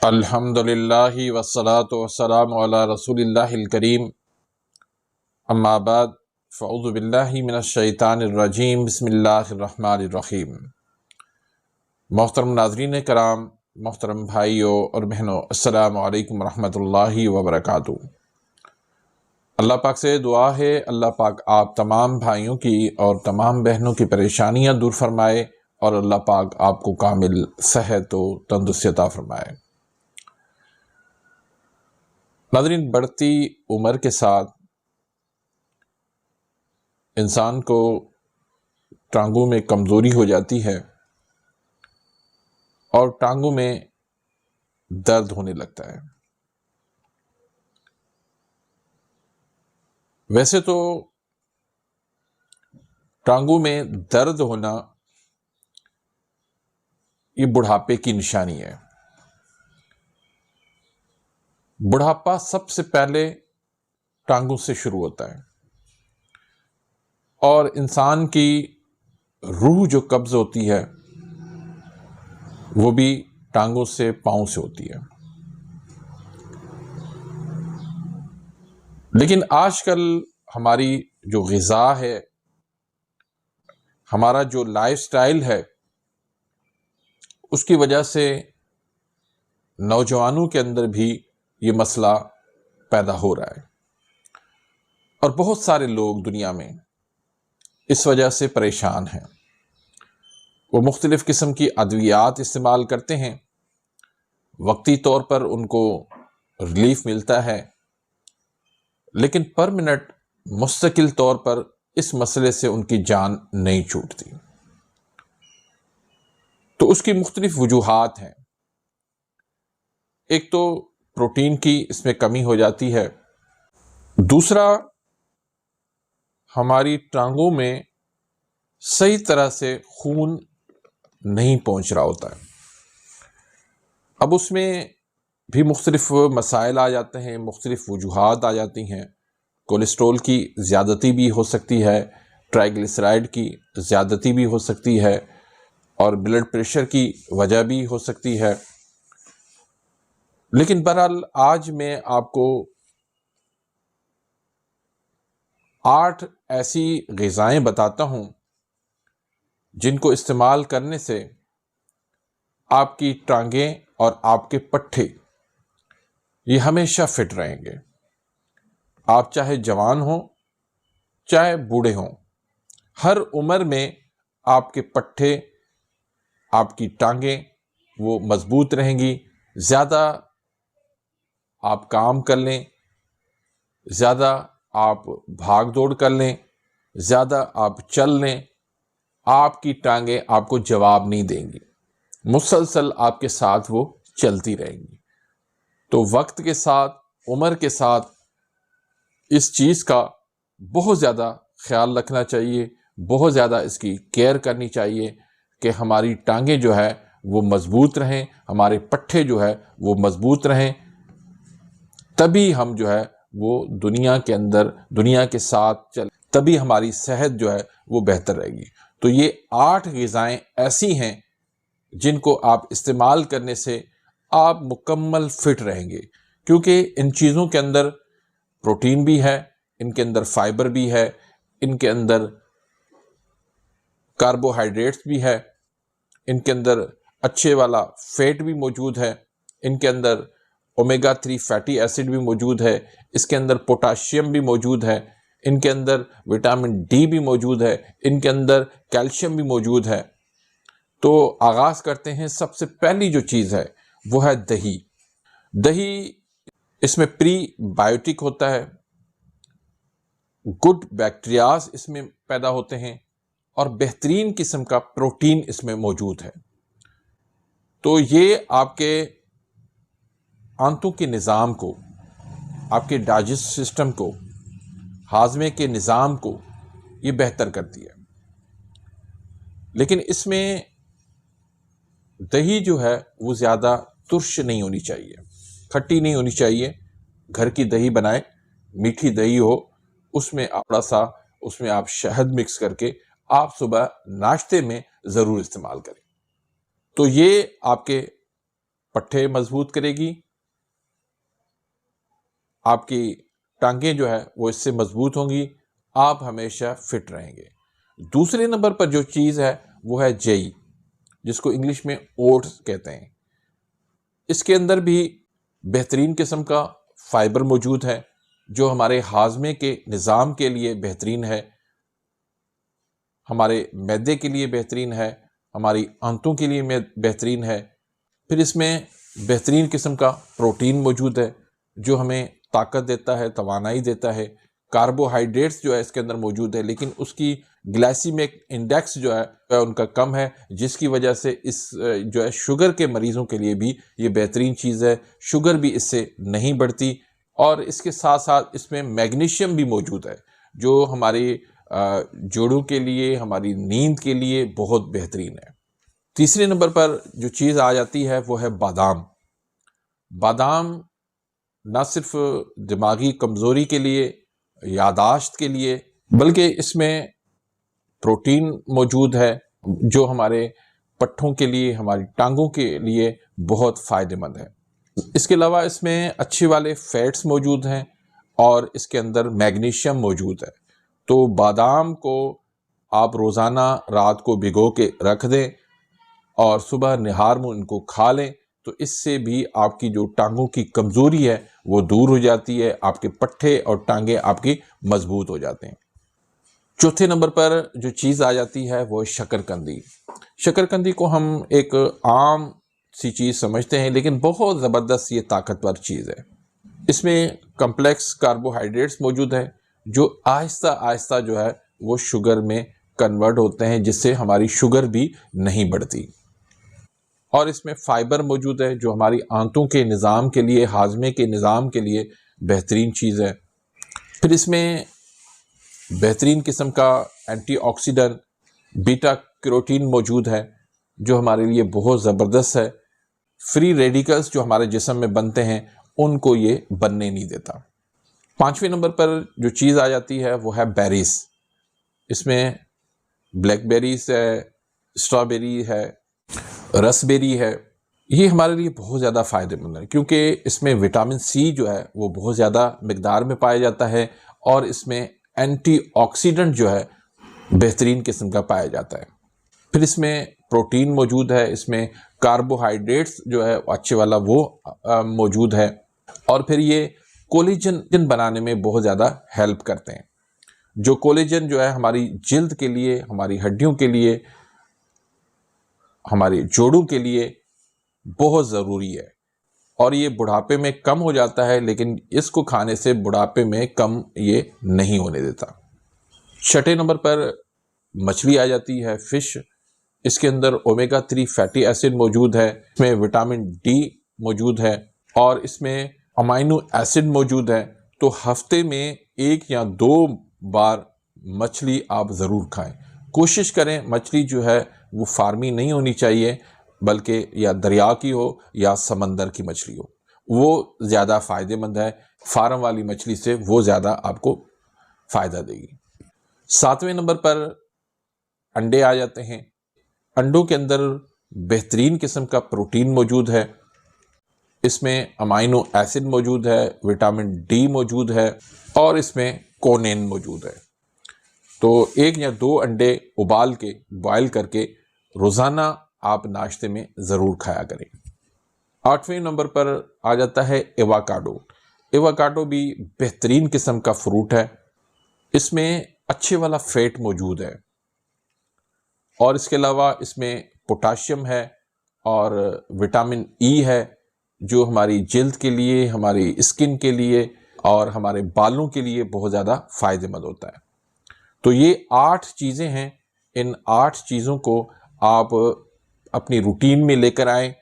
الحمدللہ والصلاة والسلام علی رسول اللہ الکریم، اما بعد فاعوذ باللہ من الشیطان الرجیم، بسم اللہ الرحمن الرحیم۔ محترم ناظرین کرام، محترم بھائیوں اور بہنوں، السلام علیکم ورحمۃ اللہ وبرکاتہ۔ اللہ پاک سے دعا ہے اللہ پاک آپ تمام بھائیوں کی اور تمام بہنوں کی پریشانیاں دور فرمائے اور اللہ پاک آپ کو کامل صحت و تندرستی عطا فرمائے۔ ناظرین، بڑھتی عمر کے ساتھ انسان کو ٹانگوں میں کمزوری ہو جاتی ہے اور ٹانگوں میں درد ہونے لگتا ہے۔ ویسے تو ٹانگوں میں درد ہونا یہ بڑھاپے کی نشانی ہے۔ بڑھاپا سب سے پہلے ٹانگوں سے شروع ہوتا ہے اور انسان کی روح جو قبض ہوتی ہے وہ بھی ٹانگوں سے، پاؤں سے ہوتی ہے۔ لیکن آج کل ہماری جو غذا ہے، ہمارا جو لائف سٹائل ہے، اس کی وجہ سے نوجوانوں کے اندر بھی یہ مسئلہ پیدا ہو رہا ہے اور بہت سارے لوگ دنیا میں اس وجہ سے پریشان ہیں۔ وہ مختلف قسم کی ادویات استعمال کرتے ہیں، وقتی طور پر ان کو ریلیف ملتا ہے، لیکن پرماننٹ مستقل طور پر اس مسئلے سے ان کی جان نہیں چھوٹتی۔ تو اس کی مختلف وجوہات ہیں۔ ایک تو پروٹین کی اس میں کمی ہو جاتی ہے، دوسرا ہماری ٹانگوں میں صحیح طرح سے خون نہیں پہنچ رہا ہوتا ہے۔ اب اس میں بھی مختلف مسائل آ جاتے ہیں، مختلف وجوہات آ جاتی ہیں۔ کولیسٹرول کی زیادتی بھی ہو سکتی ہے، ٹرائیگلیسرائڈ کی زیادتی بھی ہو سکتی ہے اور بلڈ پریشر کی وجہ بھی ہو سکتی ہے۔ لیکن بہرحال آج میں آپ کو 8 ایسی غذائیں بتاتا ہوں جن کو استعمال کرنے سے آپ کی ٹانگیں اور آپ کے پٹھے یہ ہمیشہ فٹ رہیں گے۔ آپ چاہے جوان ہوں چاہے بوڑھے ہوں، ہر عمر میں آپ کے پٹھے، آپ کی ٹانگیں وہ مضبوط رہیں گی۔ زیادہ آپ کام کر لیں، زیادہ آپ بھاگ دوڑ کر لیں، زیادہ آپ چل لیں، آپ کی ٹانگیں آپ کو جواب نہیں دیں گی، مسلسل آپ کے ساتھ وہ چلتی رہیں گی۔ تو وقت کے ساتھ، عمر کے ساتھ اس چیز کا بہت زیادہ خیال رکھنا چاہیے، بہت زیادہ اس کی کیئر کرنی چاہیے کہ ہماری ٹانگیں جو ہے وہ مضبوط رہیں، ہمارے پٹھے جو ہے وہ مضبوط رہیں، تبھی ہم جو ہے وہ دنیا کے اندر، دنیا کے ساتھ چل، تبھی ہماری صحت جو ہے وہ بہتر رہے گی۔ تو یہ 8 غذائیں ایسی ہیں جن کو آپ استعمال کرنے سے آپ مکمل فٹ رہیں گے، کیونکہ ان چیزوں کے اندر پروٹین بھی ہے، ان کے اندر فائبر بھی ہے، ان کے اندر کاربوہائیڈریٹس بھی ہے، ان کے اندر اچھے والا فیٹ بھی موجود ہے، ان کے اندر اومیگا 3 فیٹی ایسڈ بھی موجود ہے، اس کے اندر پوٹاشیم بھی موجود ہے، ان کے اندر وٹامن ڈی بھی موجود ہے، ان کے اندر کیلشیم بھی موجود ہے۔ تو آغاز کرتے ہیں، سب سے پہلی جو چیز ہے وہ ہے دہی۔ دہی، اس میں پری بائیوٹک ہوتا ہے، گڈ بیکٹیریاز اس میں پیدا ہوتے ہیں اور بہترین قسم کا پروٹین اس میں موجود ہے۔ تو یہ آپ کے آنتوں کے نظام کو، آپ کے ڈائجسٹ سسٹم کو، ہاضمے کے نظام کو یہ بہتر کرتی ہے۔ لیکن اس میں دہی جو ہے وہ زیادہ ترش نہیں ہونی چاہیے، کھٹی نہیں ہونی چاہیے۔ گھر کی دہی بنائیں، میٹھی دہی ہو، اس میں تھوڑا سا، اس میں آپ شہد مکس کر کے آپ صبح ناشتے میں ضرور استعمال کریں۔ تو یہ آپ کے پٹھے مضبوط کرے گی، آپ کی ٹانگیں جو ہے وہ اس سے مضبوط ہوں گی، آپ ہمیشہ فٹ رہیں گے۔ دوسرے نمبر پر جو چیز ہے وہ ہے جئی، جس کو انگلش میں اوٹس کہتے ہیں۔ اس کے اندر بھی بہترین قسم کا فائبر موجود ہے جو ہمارے ہاضمے کے نظام کے لیے بہترین ہے، ہمارے معدے کے لیے بہترین ہے، ہماری آنتوں کے لیے بہترین ہے۔ پھر اس میں بہترین قسم کا پروٹین موجود ہے جو ہمیں طاقت دیتا ہے، توانائی دیتا ہے۔ کاربوہائیڈریٹس جو ہے اس کے اندر موجود ہے، لیکن اس کی گلائسیمک انڈیکس جو ہے ان کا کم ہے، جس کی وجہ سے اس جو ہے شوگر کے مریضوں کے لیے بھی یہ بہترین چیز ہے، شوگر بھی اس سے نہیں بڑھتی۔ اور اس کے ساتھ ساتھ اس میں میگنیشیم بھی موجود ہے جو ہماری جوڑوں کے لیے، ہماری نیند کے لیے بہت بہترین ہے۔ تیسرے نمبر پر جو چیز آ جاتی ہے وہ ہے بادام۔ بادام نہ صرف دماغی کمزوری کے لیے، یاداشت کے لیے، بلکہ اس میں پروٹین موجود ہے جو ہمارے پٹھوں کے لیے، ہماری ٹانگوں کے لیے بہت فائدہ مند ہے۔ اس کے علاوہ اس میں اچھے والے فیٹس موجود ہیں اور اس کے اندر میگنیشیم موجود ہے۔ تو بادام کو آپ روزانہ رات کو بھگو کے رکھ دیں اور صبح نہار میں ان کو کھا لیں، تو اس سے بھی آپ کی جو ٹانگوں کی کمزوری ہے وہ دور ہو جاتی ہے، آپ کے پٹھے اور ٹانگیں آپ کی مضبوط ہو جاتے ہیں۔ چوتھے نمبر پر جو چیز آ جاتی ہے وہ شکرکندی۔ شکرکندی کو ہم ایک عام سی چیز سمجھتے ہیں، لیکن بہت زبردست یہ طاقتور چیز ہے۔ اس میں کمپلیکس کاربوہائیڈریٹس موجود ہیں جو آہستہ آہستہ جو ہے وہ شوگر میں کنورٹ ہوتے ہیں، جس سے ہماری شوگر بھی نہیں بڑھتی۔ اور اس میں فائبر موجود ہے جو ہماری آنتوں کے نظام کے لیے، ہاضمے کے نظام کے لیے بہترین چیز ہے۔ پھر اس میں بہترین قسم کا اینٹی آکسیڈنٹ بیٹا کیروٹین موجود ہے جو ہمارے لیے بہت زبردست ہے۔ فری ریڈیکلز جو ہمارے جسم میں بنتے ہیں ان کو یہ بننے نہیں دیتا۔ پانچویں نمبر پر جو چیز آ جاتی ہے وہ ہے بیریز۔ اس میں بلیک بیریز ہے، اسٹرابیری ہے، رس بیری ہے۔ یہ ہمارے لیے بہت زیادہ فائدہ مند ہے کیونکہ اس میں وٹامن سی جو ہے وہ بہت زیادہ مقدار میں پایا جاتا ہے، اور اس میں اینٹی آکسیڈنٹ جو ہے بہترین قسم کا پایا جاتا ہے۔ پھر اس میں پروٹین موجود ہے، اس میں کاربوہائیڈریٹس جو ہے اچھے والا وہ موجود ہے، اور پھر یہ کولیجن بنانے میں بہت زیادہ ہیلپ کرتے ہیں۔ جو کولیجن جو ہے ہماری جلد کے لیے، ہماری ہڈیوں کے لیے، ہمارے جوڑوں کے لیے بہت ضروری ہے، اور یہ بڑھاپے میں کم ہو جاتا ہے، لیکن اس کو کھانے سے بڑھاپے میں کم یہ نہیں ہونے دیتا۔ چھٹے نمبر پر مچھلی آ جاتی ہے، فش۔ اس کے اندر اومیگا 3 فیٹی ایسڈ موجود ہے، اس میں وٹامن ڈی موجود ہے، اور اس میں امائنو ایسڈ موجود ہے۔ تو ہفتے میں 1 یا 2 بار مچھلی آپ ضرور کھائیں۔ کوشش کریں مچھلی جو ہے وہ فارمی نہیں ہونی چاہیے، بلکہ یا دریا کی ہو یا سمندر کی مچھلی ہو، وہ زیادہ فائدہ مند ہے۔ فارم والی مچھلی سے وہ زیادہ آپ کو فائدہ دے گی۔ 7ویں نمبر پر انڈے آ جاتے ہیں۔ انڈوں کے اندر بہترین قسم کا پروٹین موجود ہے، اس میں امائنو ایسڈ موجود ہے، وٹامن ڈی موجود ہے، اور اس میں کونین موجود ہے۔ تو 1 یا 2 انڈے ابال کے، بوائل کر کے روزانہ آپ ناشتے میں ضرور کھایا کریں۔ 8ویں نمبر پر آ جاتا ہے ایواکاڈو۔ ایواکاڈو بھی بہترین قسم کا فروٹ ہے، اس میں اچھے والا فیٹ موجود ہے، اور اس کے علاوہ اس میں پوٹاشیم ہے اور وٹامن ای ہے جو ہماری جلد کے لیے، ہماری اسکن کے لیے اور ہمارے بالوں کے لیے بہت زیادہ فائدہ مند ہوتا ہے۔ تو یہ 8 چیزیں ہیں، ان 8 چیزوں کو آپ اپنی روٹین میں لے کر آئیں،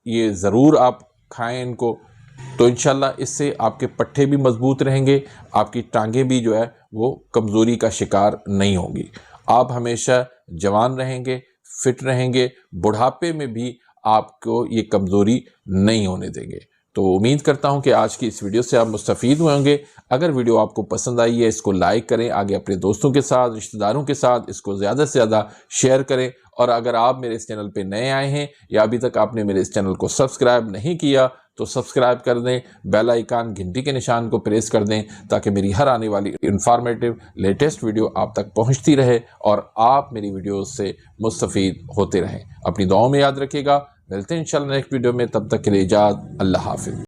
یہ ضرور آپ کھائیں ان کو، تو انشاءاللہ اس سے آپ کے پٹھے بھی مضبوط رہیں گے، آپ کی ٹانگیں بھی جو ہے وہ کمزوری کا شکار نہیں ہوں گی، آپ ہمیشہ جوان رہیں گے، فٹ رہیں گے، بڑھاپے میں بھی آپ کو یہ کمزوری نہیں ہونے دیں گے۔ تو امید کرتا ہوں کہ آج کی اس ویڈیو سے آپ مستفید ہوئے ہوں گے۔ اگر ویڈیو آپ کو پسند آئی ہے اس کو لائک کریں، آگے اپنے دوستوں کے ساتھ، رشتہ داروں کے ساتھ اس کو زیادہ سے زیادہ شیئر کریں، اور اگر آپ میرے اس چینل پہ نئے آئے ہیں یا ابھی تک آپ نے میرے اس چینل کو سبسکرائب نہیں کیا تو سبسکرائب کر دیں، بیل آئیکن گھنٹی کے نشان کو پریس کر دیں تاکہ میری ہر آنے والی انفارمیٹیو لیٹسٹ ویڈیو آپ تک پہنچتی رہے اور آپ میری ویڈیوز سے مستفید ہوتے رہیں۔ اپنی دعاؤں میں یاد رکھیے گا، ملتے ہیں انشاءاللہ نیکسٹ ویڈیو میں، تب تک کے لیے اجازت، اللہ حافظ۔